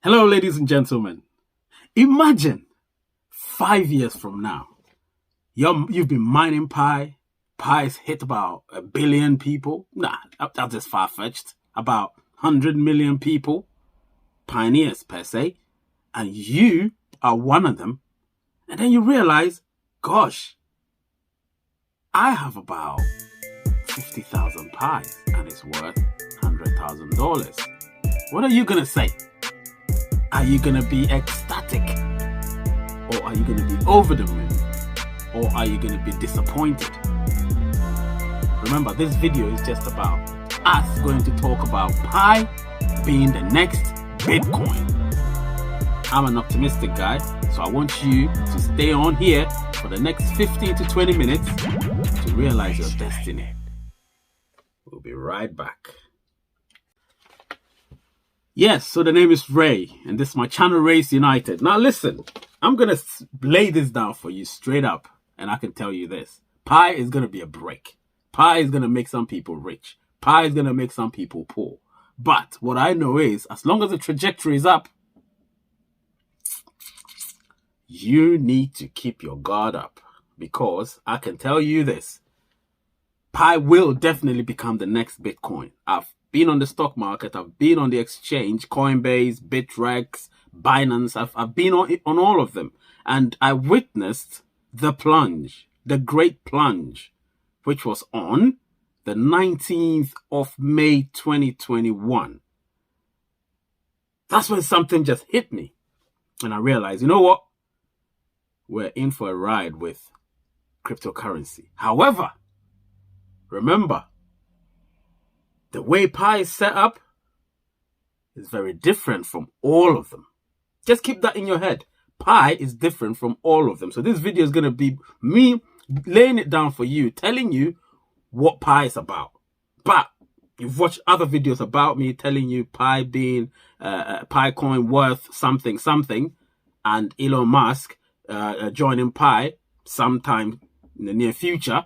Hello, ladies and gentlemen. Imagine 5 years from now, you've been mining Pi. Pi's hit about 1 billion people. Nah, that's just far-fetched. About 100 million people, pioneers per se, and you are one of them. And then you realize, gosh, I have about 50,000 Pies and it's worth $100,000. What are you going to say? Are you going to be ecstatic? Or are you going to be over the moon? Or are you going to be disappointed? Remember, this video is just about us going to talk about Pi being the next Bitcoin. I'm an optimistic guy, so I want you to stay on here for the next 15 to 20 minutes to realize your destiny. We'll be right back. Yes, so the name is Ray, and this is my channel, Race United. Now listen, I'm going to lay this down for you straight up, and I can tell you this. Pi is going to be a break. Pi is going to make some people rich. Pi is going to make some people poor. But what I know is, as long as the trajectory is up, you need to keep your guard up. Because I can tell you this, Pi will definitely become the next Bitcoin. I've been on the stock market, I've been on the exchange, Coinbase, Bitrex, Binance, I've been on all of them. And I witnessed the plunge, the great plunge, which was on the 19th of May 2021. That's when something just hit me. And I realized, you know what? We're in for a ride with cryptocurrency. However, remember, the way Pi is set up is very different from all of them. Just keep that in your head. Pi is different from all of them. So this video is going to be me laying it down for you, telling you what Pi is about. But you've watched other videos about me telling you Pi being Pi coin worth something, and Elon Musk joining Pi sometime in the near future.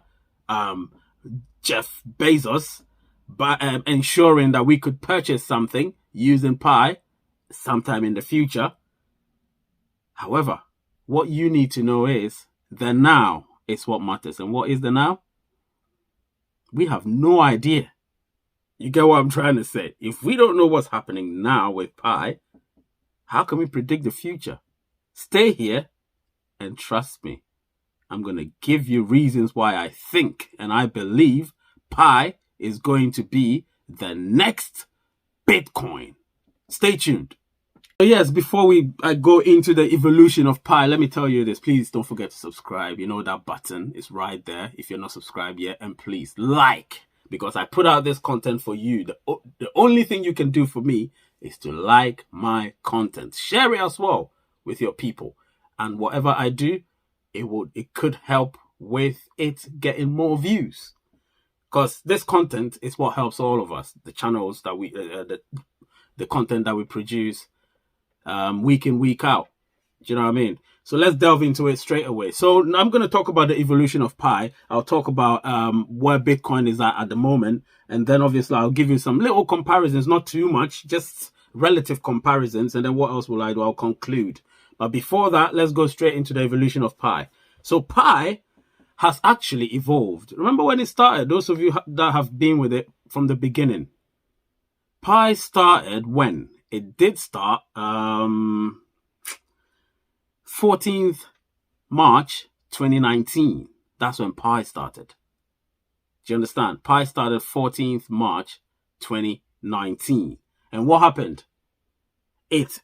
Jeff Bezos ensuring that we could purchase something using Pi sometime in the future. However, what you need to know is the now is what matters. And what is the now? We have no idea. You get what I'm trying to say? If we don't know what's happening now with Pi, how can we predict the future? Stay here and trust me. I'm going to give you reasons why I think and I believe Pi is going to be the next Bitcoin. Stay tuned. So yes, before I go into the evolution of Pi, let me tell you this. Please don't forget to subscribe. You know that button is right there if you're not subscribed yet. And please like, because I put out this content for you. The only thing you can do for me is to like my content. Share it as well with your people. And whatever I do, it could help with it getting more views. Because this content is what helps all of us. The channels that we, the content that we produce week in, week out. Do you know what I mean? So let's delve into it straight away. So I'm going to talk about the evolution of Pi. I'll talk about where Bitcoin is at the moment. And then obviously I'll give you some little comparisons, not too much, just relative comparisons. And then what else will I do? I'll conclude. But before that, let's go straight into the evolution of Pi. So Pi has actually evolved. Remember when it started? Those of you that have been with it from the beginning. Pi started when? It did start 14th March 2019. That's when Pi started. Do you understand? Pi started 14th March 2019. And what happened? It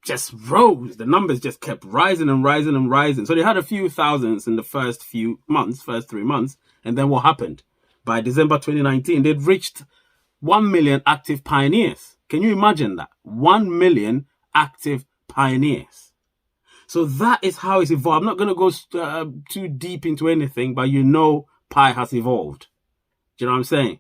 just rose. The numbers just kept rising and rising and rising. So they had a few thousands in the first 3 months. And then what happened? By December 2019, they'd reached 1 million active pioneers. Can you imagine that? 1 million active pioneers. So that is how it's evolved. I'm not going to go too deep into anything, but you know Pi has evolved. Do you know what I'm saying?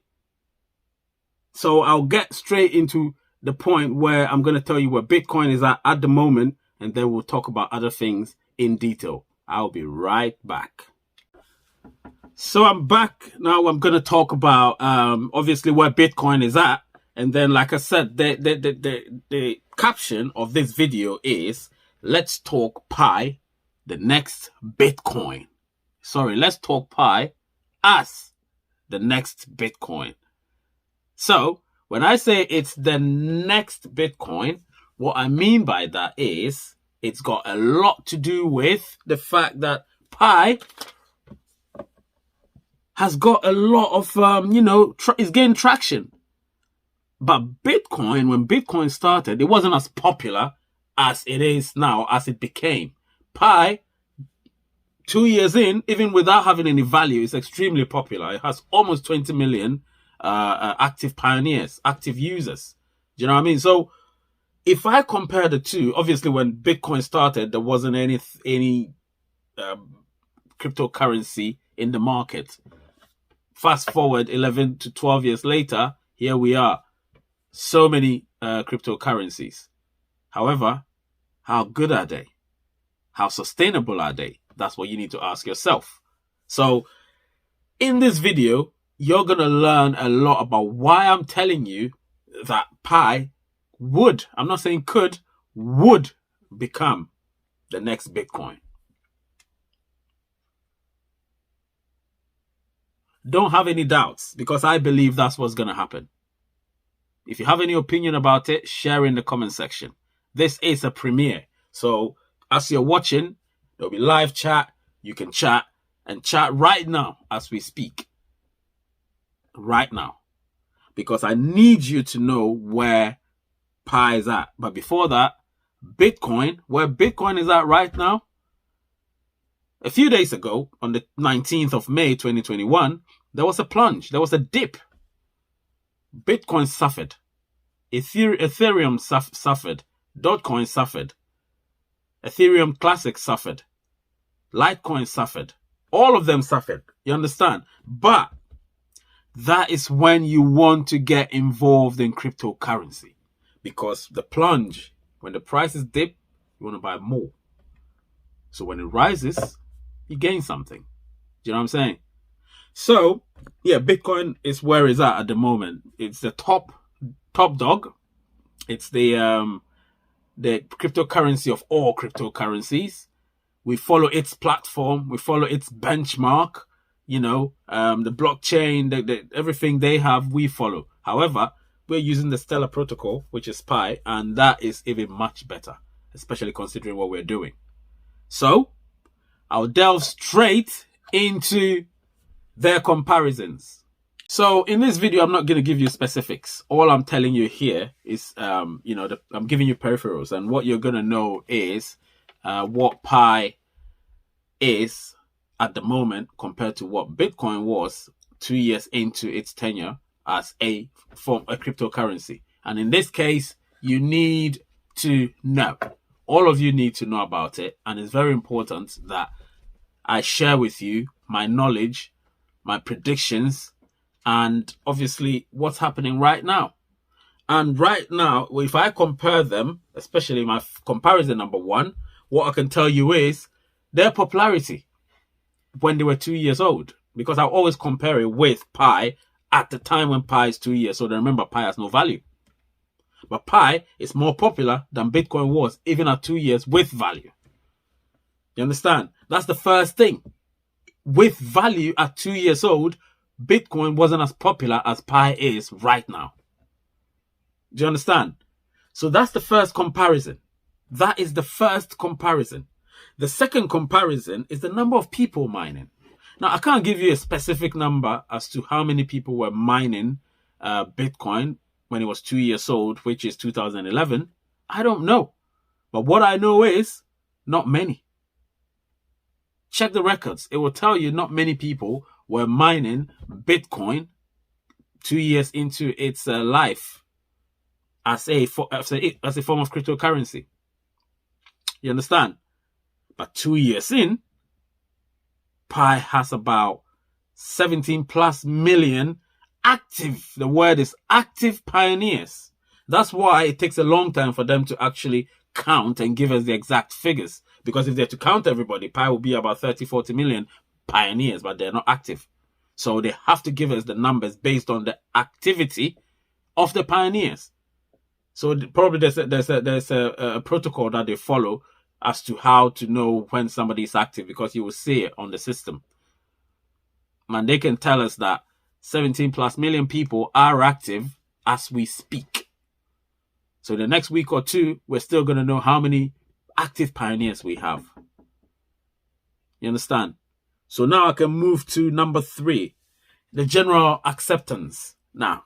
So I'll get straight into the point where I'm going to tell you where Bitcoin is at the moment, and then we'll talk about other things in detail. I'll be right back. So I'm back now. I'm going to talk about obviously where Bitcoin is at, And then, like I said, the caption of this video is, let's talk Pi, the next Bitcoin. Sorry, let's talk Pi as the next Bitcoin. So when I say it's the next Bitcoin, what I mean by that is it's got a lot to do with the fact that Pi has got a lot of, it's gaining traction. But Bitcoin, when Bitcoin started, it wasn't as popular as it is now, as it became. Pi, 2 years in, even without having any value, is extremely popular. It has almost 20 million active pioneers, active users. Do you know what I mean? So if I compare the two, obviously when Bitcoin started, there wasn't any cryptocurrency in the market. Fast forward 11 to 12 years later, here we are. So many cryptocurrencies. However, how good are they? How sustainable are they? That's what you need to ask yourself. So in this video, you're going to learn a lot about why I'm telling you that Pi would, I'm not saying could, would become the next Bitcoin. Don't have any doubts, because I believe that's what's going to happen. If you have any opinion about it, share in the comment section. This is a premiere. So as you're watching, there'll be live chat. You can chat and chat right now as we speak. Right now. Because I need you to know where Pi is at. But before that, Bitcoin, where Bitcoin is at right now. A few days ago, on the 19th of May, 2021, there was a plunge. There was a dip. Bitcoin suffered. Ethereum suffered. Dogecoin suffered. Ethereum Classic suffered. Litecoin suffered. All of them suffered. You understand? But that is when you want to get involved in cryptocurrency. Because the plunge, when the prices dip, you want to buy more. So when it rises, you gain something. Do you know what I'm saying? So, yeah, Bitcoin is where it's at the moment. It's the top dog. It's the cryptocurrency of all cryptocurrencies. We follow its platform. We follow its benchmark. You know, the blockchain, everything they have, we follow. However, we're using the Stellar protocol, which is Pi, and that is even much better, especially considering what we're doing. So, I'll delve straight into their comparisons. So in this video, I'm not going to give you specifics. All I'm telling you here is, I'm giving you peripherals, and what you're going to know is what Pi is at the moment compared to what Bitcoin was 2 years into its tenure as a cryptocurrency. And in this case, you need to know. All of you need to know about it. And it's very important that I share with you my knowledge, my predictions, and obviously what's happening right now. And right now, if I compare them, especially my comparison number one, what I can tell you is their popularity when they were 2 years old. Because I always compare it with Pi at the time when Pi is 2 years old. Remember, Pi has no value. But Pi is more popular than Bitcoin was, even at 2 years with value. You understand? That's the first thing. With value at 2 years old, Bitcoin wasn't as popular as Pi is right now. Do you understand? So that's the first comparison. That is the first comparison. The second comparison is the number of people mining. Now, I can't give you a specific number as to how many people were mining Bitcoin when it was 2 years old, which is 2011. I don't know. But what I know is not many. Check the records. It will tell you not many people were mining Bitcoin 2 years into its life as a form of cryptocurrency. You understand? But 2 years in, Pi has about 17 plus million active, the word is active pioneers. That's why it takes a long time for them to actually count and give us the exact figures. Because if they're to count everybody, Pi will be about 30, 40 million pioneers, but they're not active. So they have to give us the numbers based on the activity of the pioneers. So probably there's a protocol that they follow as to how to know when somebody is active, because you will see it on the system. And they can tell us that 17 plus million people are active as we speak. So the next week or two, we're still going to know how many active pioneers we have. You understand? So now I can move to number 3, the general acceptance. Now,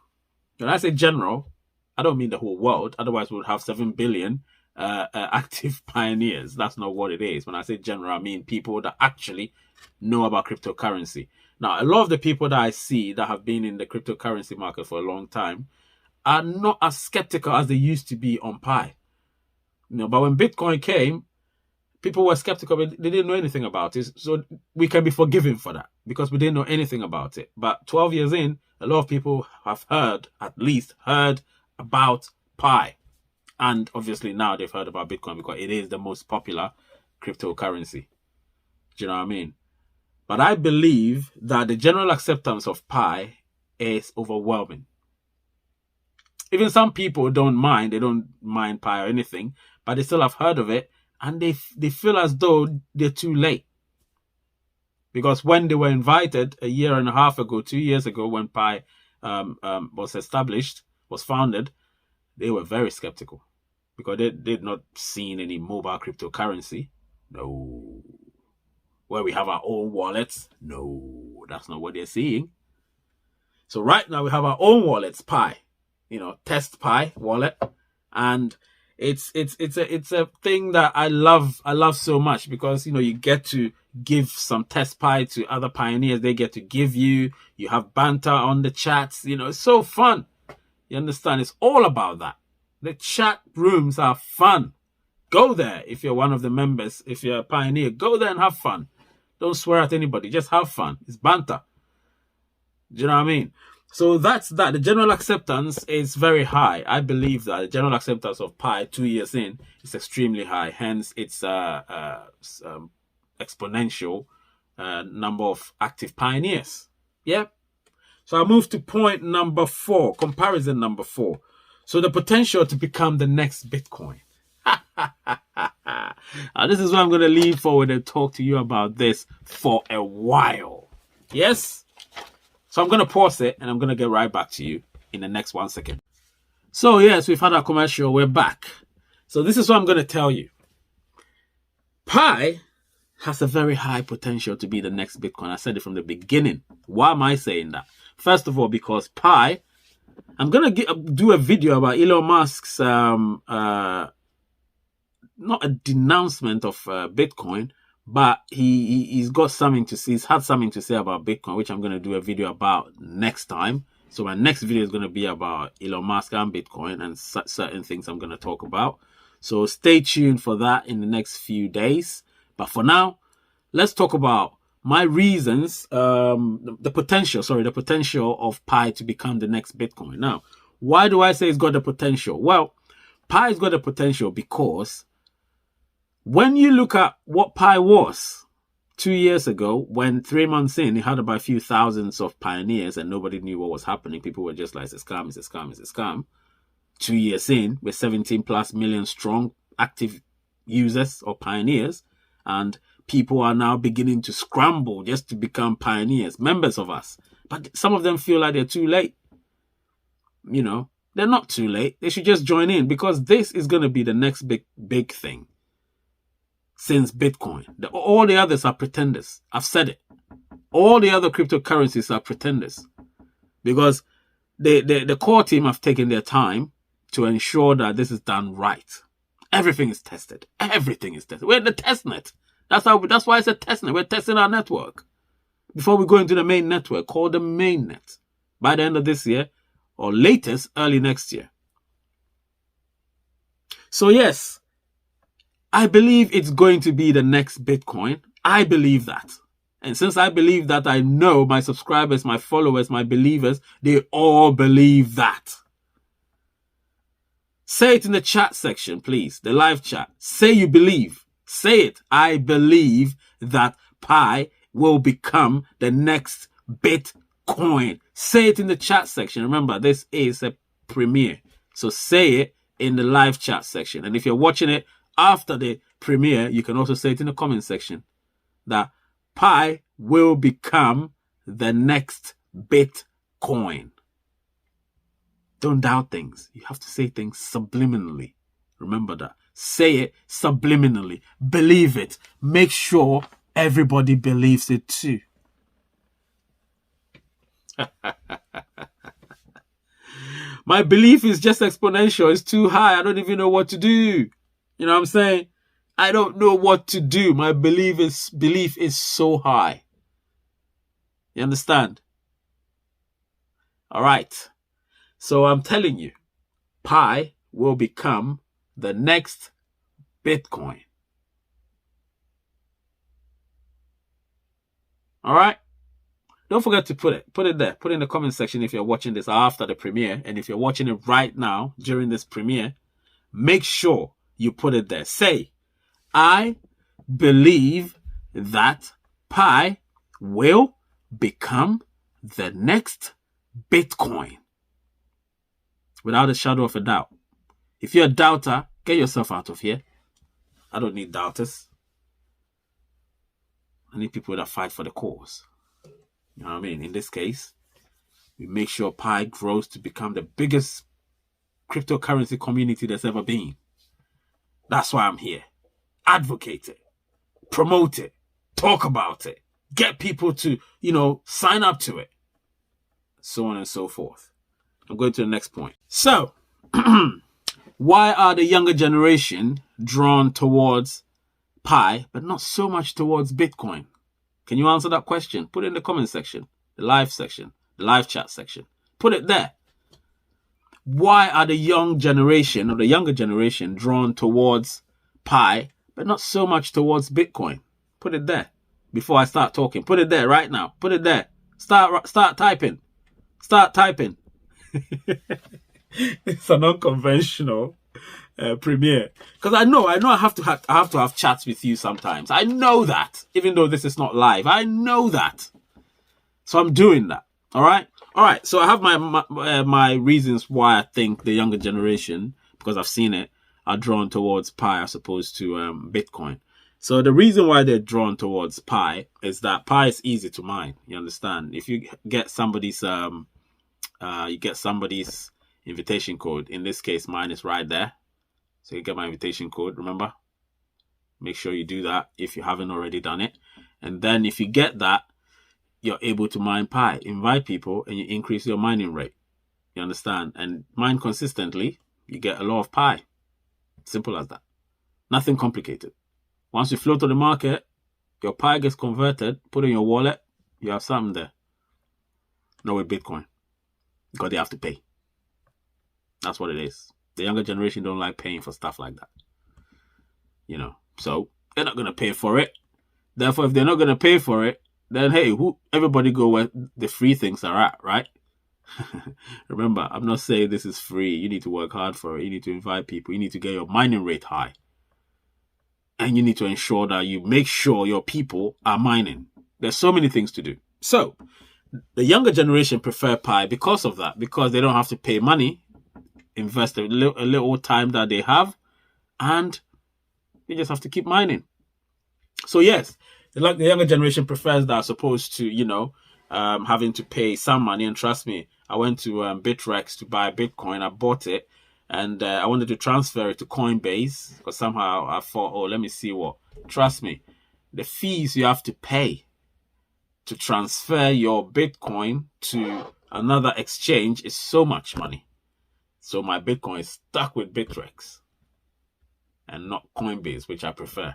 when I say general, I don't mean the whole world. Otherwise, we would have 7 billion active pioneers. That's not what it is. When I say general, I mean people that actually know about cryptocurrency. Now, a lot of the people that I see that have been in the cryptocurrency market for a long time are not as skeptical as they used to be on Pi. But when Bitcoin came, people were skeptical, but they didn't know anything about it. So we can be forgiven for that because we didn't know anything about it. But 12 years in, a lot of people have at least heard about Pi. And obviously now they've heard about Bitcoin because it is the most popular cryptocurrency. Do you know what I mean? But I believe that the general acceptance of Pi is overwhelming. Even some people don't mind. They don't mind Pi or anything, but they still have heard of it. And they feel as though they're too late. Because when they were invited a year and a half ago, 2 years ago, when Pi was founded, they were very skeptical. Because they'd not seen any mobile cryptocurrency. No. Where we have our own wallets. No, that's not what they're seeing. So right now we have our own wallets, Pi. Test Pi wallet. And it's a thing that I love so much because you get to give some test Pi to other pioneers. They get to give you have banter on the chats. It's so fun. You understand? It's all about that. The chat rooms are fun. Go there if you're one of the members. If you're a pioneer, go there and have fun. Don't swear at anybody. Just have fun. It's banter. Do you know what I mean? So that's that. The general acceptance is very high. I believe that the general acceptance of Pi 2 years in is extremely high. Hence, it's exponential number of active pioneers. Yeah. So I move to point number 4, comparison number 4. So the potential to become the next Bitcoin. This is where I'm going to lean forward and talk to you about this for a while. Yes? So I'm going to pause it and I'm going to get right back to you in the next 1 second. So yes, we've had our commercial. We're back. So this is what I'm going to tell you. Pi has a very high potential to be the next Bitcoin. I said it from the beginning. Why am I saying that? First of all, because Pi, I'm going to do a video about Elon Musk's, not a denouncement of Bitcoin, but he's got something to say. He's had something to say about Bitcoin, which I'm going to do a video about next time. So my next video is going to be about Elon Musk and Bitcoin and certain things I'm going to talk about. So stay tuned for that in the next few days. But for now, let's talk about my reasons, the potential of Pi to become the next Bitcoin. Now, why do I say it's got the potential? Well, Pi's got the potential because when you look at what Pi was 2 years ago, when 3 months in, it had about a few thousands of pioneers and nobody knew what was happening. People were just like, it's a scam, it's a scam, it's a scam. 2 years in, we're 17 plus million strong active users or pioneers, and people are now beginning to scramble just to become pioneers, members of us. But some of them feel like they're too late. They're not too late. They should just join in because this is going to be the next big thing. Since Bitcoin, all the others are pretenders. I've said it. All the other cryptocurrencies are pretenders because the core team have taken their time to ensure that this is done right. Everything is tested. Everything is tested. We're in the test net. That's why it's a test net. We're testing our network before we go into the main network called the mainnet by the end of this year or latest early next year. So yes, I believe it's going to be the next Bitcoin. I believe that. And since I believe that, I know my subscribers, my followers, my believers, they all believe that. Say it in the chat section, please. The live chat. Say you believe. Say it. I believe that Pi will become the next Bitcoin. Say it in the chat section. Remember, this is a premiere. So say it in the live chat section. And if you're watching it after the premiere, you can also say it in the comment section that Pi will become the next Bitcoin. Don't doubt things. You have to say things subliminally. Remember that. Say it subliminally. Believe it. Make sure everybody believes it too. My belief is just exponential. It's too high. I don't even know what to do. You know what I'm saying? I don't know what to do. My belief is so high. You understand? All right. So I'm telling you, Pi will become the next Bitcoin. All right? Don't forget to put it there. Put it in the comment section if you're watching this after the premiere. And if you're watching it right now during this premiere, make sure you put it there. Say, I believe that Pi will become the next Bitcoin. Without a shadow of a doubt. If you're a doubter, get yourself out of here. I don't need doubters. I need people that fight for the cause. You know what I mean? In this case, we make sure Pi grows to become the biggest cryptocurrency community there's ever been. That's why I'm here. Advocate it. Promote it. Talk about it. Get people to, sign up to it. So on and so forth. I'm going to the next point. So, why are the younger generation drawn towards Pi, but not so much towards Bitcoin? Can you answer that question? Put it in the comment section, the live section, the live chat section. Put it there. Why are the young generation or the younger generation drawn towards Pi, but not so much towards Bitcoin? Put it there before I start talking. Put it there right now. Put it there. Start typing. Start typing. It's an unconventional premiere because I know I have to have chats with you sometimes. I know that, even though this is not live, I know that. So I'm doing that. All right. So I have my reasons why I think the younger generation, because I've seen it, are drawn towards Pi as opposed to Bitcoin. So the reason why they're drawn towards Pi is that Pi is easy to mine. You understand? If you get somebody's invitation code. In this case, mine is right there. So you get my invitation code, remember? Make sure you do that if you haven't already done it. And then if you get that, you're able to mine Pi. Invite people and you increase your mining rate. You understand? And mine consistently, you get a lot of Pi. Simple as that. Nothing complicated. Once you float to the market, your Pi gets converted, put in your wallet, you have something there. Not with Bitcoin. Because they have to pay. That's what it is. The younger generation don't like paying for stuff like that. So they're not going to pay for it. Therefore, if they're not going to pay for it, then hey, everybody go where the free things are at, right? Remember, I'm not saying this is free. You need to work hard for it. You need to invite people. You need to get your mining rate high. And you need to ensure that you make sure your people are mining. There's so many things to do. So the younger generation prefer Pi because of that, because they don't have to pay money, invest a little time that they have, and they just have to keep mining. So yes, the younger generation prefers that as opposed to, having to pay some money. And trust me, I went to Bitrex to buy Bitcoin. I bought it, and I wanted to transfer it to Coinbase because somehow I thought, let me see what. Trust me, the fees you have to pay to transfer your Bitcoin to another exchange is so much money. So my Bitcoin is stuck with Bitrex and not Coinbase, which I prefer.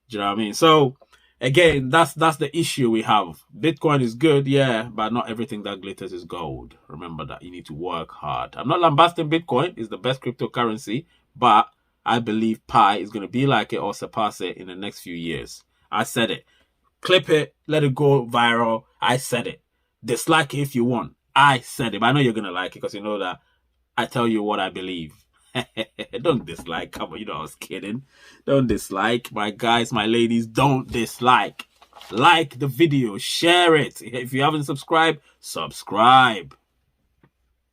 Do you know what I mean? So again, that's the issue we have. Bitcoin is good, yeah, but not everything that glitters is gold. Remember that. You need to work hard. I'm not lambasting Bitcoin. It's the best cryptocurrency, but I believe Pi is going to be like it or surpass it in the next few years. I said it. Clip it, let it go viral. I said it. Dislike it if you want. I said it. But I know you're going to like it because you know that I tell you what I believe. Don't dislike. Come on, I was kidding. Don't dislike. My guys, my ladies, don't dislike. Like the video. Share it. If you haven't subscribed, subscribe.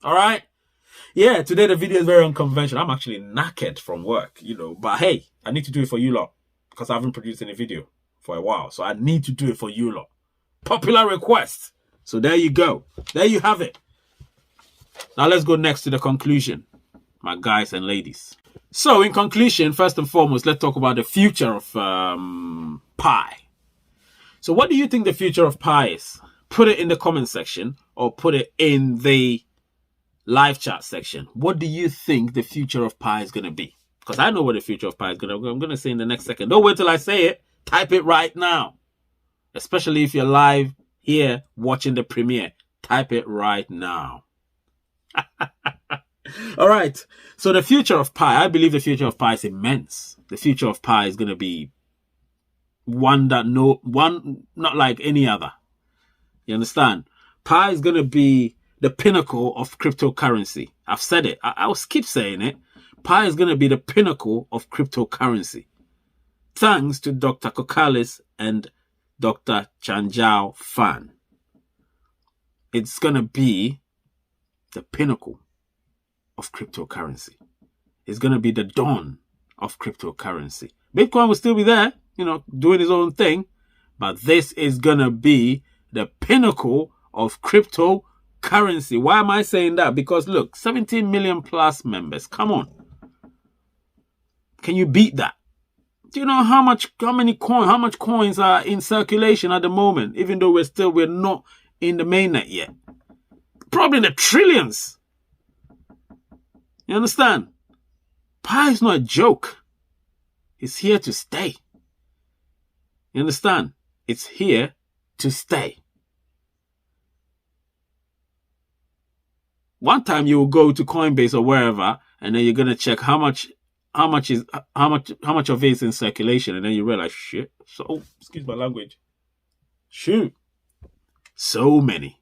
All right? Yeah, today the video is very unconventional. I'm actually knackered from work, but hey, I need to do it for you lot because I haven't produced any video for a while. So I need to do it for you lot. Popular request. So there you go. There you have it. Now let's go next to the conclusion, my guys and ladies. So in conclusion, first and foremost, let's talk about the future of pi. So what do you think the future of pi is? Put it in the comment section or put it in the live chat section. What do you think the future of pi is going to be? Because I know what the future of pi is going to be. I'm going to say in the next second. Don't wait till I say it. Type it right now. Especially if you're live here watching the premiere. Type it right now. All right. So the future of pi, I believe the future of pi is immense. The future of pi is going to be one not like any other. You understand? Pi is going to be the pinnacle of cryptocurrency. I've said it. I will keep saying it. Pi is going to be the pinnacle of cryptocurrency. Thanks to Dr. Kokalis and Dr. Chanjao Fan. It's going to be the pinnacle of cryptocurrency. It's going to be the dawn of cryptocurrency. Bitcoin will still be there, doing its own thing. But this is going to be the pinnacle of cryptocurrency. Why am I saying that? Because look, 17 million plus members. Come on. Can you beat that? Do you know how much coins are in circulation at the moment, even though we're not in the mainnet yet? Probably the trillions. You understand? Pi is not a joke. It's here to stay. You understand? It's here to stay. One time you will go to Coinbase or wherever, and then you're gonna check how much of it is in circulation, and then you realize, shit. So, excuse my language. Shoot, so many,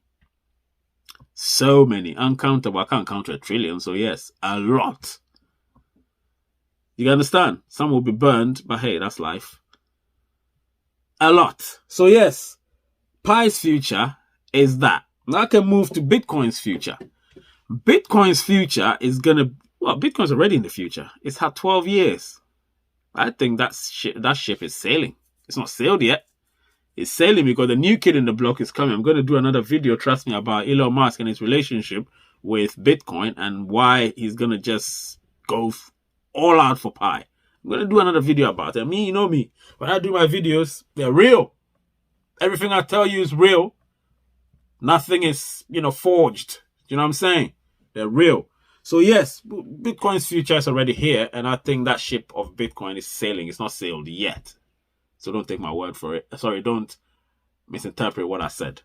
uncountable. I can't count a trillion. So yes, a lot. You understand? Some will be burned, but hey, that's life. A lot. So yes, Pi's future is that. Now I can move to Bitcoin's future. Bitcoin's future is Bitcoin's already in the future. It's had 12 years. I think that ship is sailing. It's not sailed yet. It's sailing because the new kid in the block is coming. I'm going to do another video, trust me, about Elon Musk and his relationship with Bitcoin and why he's going to just go all out for Pi. I'm going to do another video about it. You know me. When I do my videos, they're real. Everything I tell you is real. Nothing is, forged. You know what I'm saying? They're real. So yes, Bitcoin's future is already here. And I think that ship of Bitcoin is sailing. It's not sailed yet. So don't take my word for it. Sorry, don't misinterpret what I said.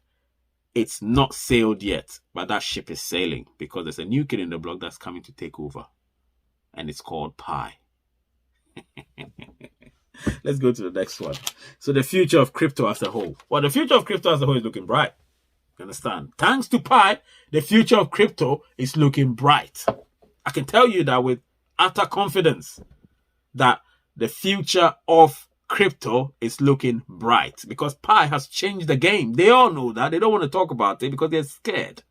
It's not sailed yet, but that ship is sailing because there's a new kid in the block that's coming to take over. And it's called Pi. Let's go to the next one. So the future of crypto as a whole. Well, the future of crypto as a whole is looking bright. You understand? Thanks to Pi, the future of crypto is looking bright. I can tell you that with utter confidence that the future of crypto is looking bright because Pi has changed the game. They all know that. They don't want to talk about it because they're scared.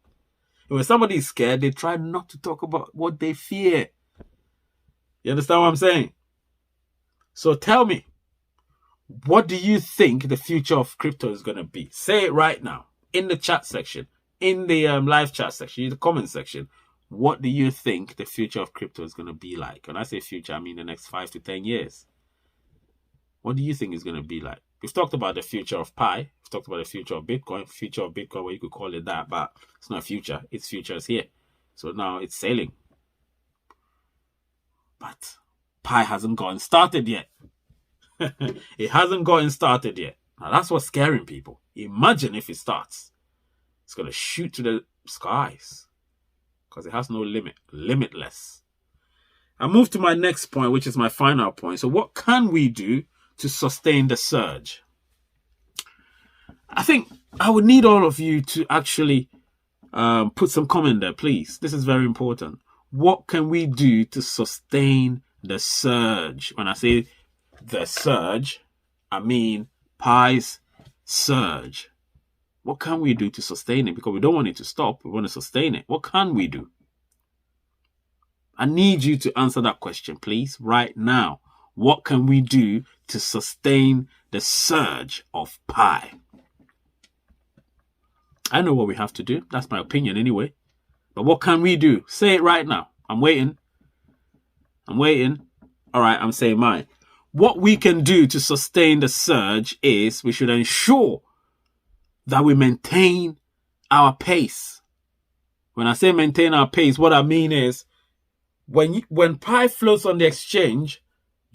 And when somebody is scared, they try not to talk about what they fear. You understand what I'm saying? So tell me, what do you think the future of crypto is going to be? Say it right now in the chat section, in the live chat section, in the comment section. What do you think the future of crypto is going to be like? When I say future, I mean the next 5 to 10 years. What do you think it's going to be like? We've talked about the future of Pi. We've talked about the future of Bitcoin, well, you could call it that, but it's not future. Its future is here. So now it's sailing. But Pi hasn't gotten started yet. It hasn't gotten started yet. Now that's what's scaring people. Imagine if it starts. It's going to shoot to the skies. Because it has no limit. Limitless. I move to my next point, which is my final point. So what can we do to sustain the surge? I think I would need all of you to actually put some comment there, please. This is very important. What can we do to sustain the surge? When I say the surge, I mean Pi's surge. What can we do to sustain it? Because we don't want it to stop. We want to sustain it. What can we do? I need you to answer that question, please, right now. What can we do to sustain the surge of pie? I know what we have to do. That's my opinion anyway. But what can we do? Say it right now. I'm waiting. All right, I'm saying mine. What we can do to sustain the surge is we should ensure that we maintain our pace. When I say maintain our pace, what I mean is when pie floats on the exchange,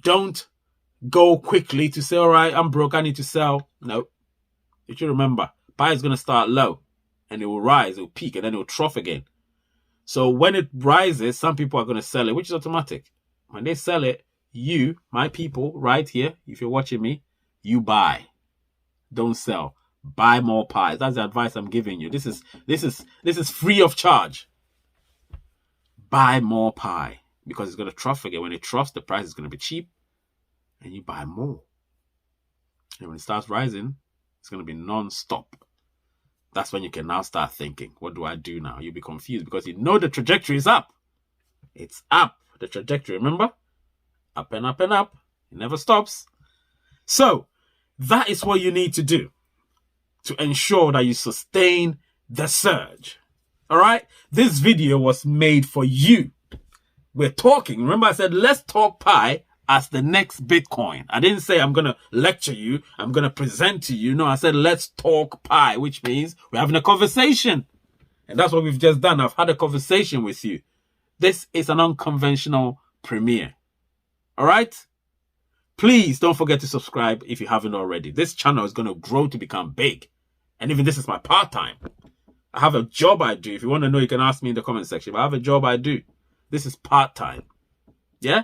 don't go quickly to say, all right, I'm broke, I need to sell. No. You should remember, pie is going to start low and it will rise, it will peak, and then it will trough again. So when it rises, some people are going to sell it, which is automatic. When they sell it, you, my people, right here, if you're watching me, you buy. Don't sell. Buy more pies. That's the advice I'm giving you. This is free of charge. Buy more pie because it's going to trough again. When it troughs, the price is going to be cheap, and you buy more. And when it starts rising, it's going to be non-stop. That's when you can now start thinking, what do I do now? You'll be confused because you know the trajectory is up. It's up, the trajectory. Remember? Up and up and up. It never stops. So that is what you need to do to ensure that you sustain the surge. All right? This video was made for you. We're talking. Remember I said, let's talk pie as the next Bitcoin. I didn't say I'm going to lecture you. I'm going to present to you. No, I said, let's talk pie, which means we're having a conversation. And that's what we've just done. I've had a conversation with you. This is an unconventional premiere. All right? Please don't forget to subscribe if you haven't already. This channel is going to grow to become big. And even this is my part-time. I have a job I do. If you want to know, you can ask me in the comment section. But I have a job I do. This is part-time. Yeah?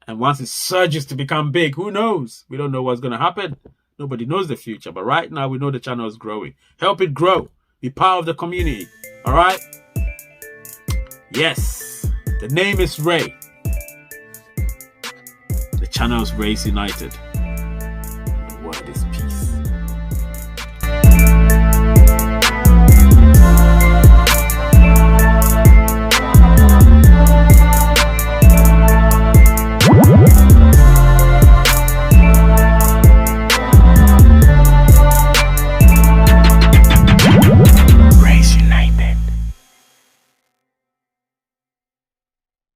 And once it surges to become big, who knows? We don't know what's going to happen. Nobody knows the future. But right now, we know the channel is growing. Help it grow. Be part of the community. All right? Yes. The name is Ray. The channel is Race United.